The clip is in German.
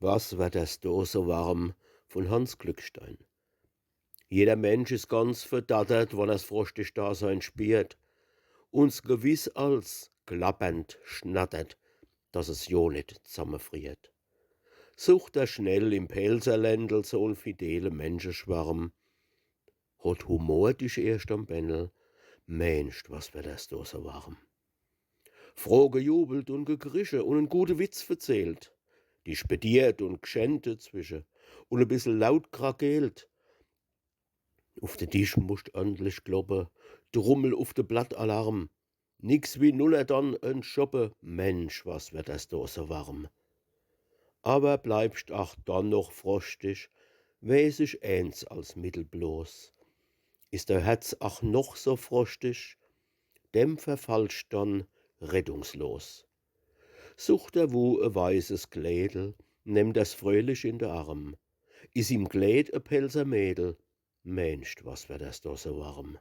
Was wird das da so warm von Hans Glückstein. Jeder Mensch ist ganz verdattert, wann er's frostig Dasein spürt, uns gewiss als klappernd schnattert, dass es jo nit zusammenfriert. Sucht er schnell im Pelzerländel so 'n fidele Menschenschwarm, hat Humor dich erst am Bändel, Mensch, was wird das da so warm. Froh gejubelt und gegrische und 'n gute Witz verzählt, die spediert und gschenkt dazwischen und a bissel laut krakeelt. Auf de Tisch muscht ordentlich kloppe, Drummel auf de Blattalarm. Nix wie nuller dann en Schoppe, Mensch, was wird das da so warm. Aber bleibst ach dann noch frostig, weiß ich eins als Mittel bloß. Ist der Herz ach noch so frostig, dem verfallst dann rettungslos. Sucht er wo e weißes Kleidel, nimmt er's fröhlich in de Arm. Is ihm Kleid e Pelzer Mädel, Mensch, was wird das da so warm.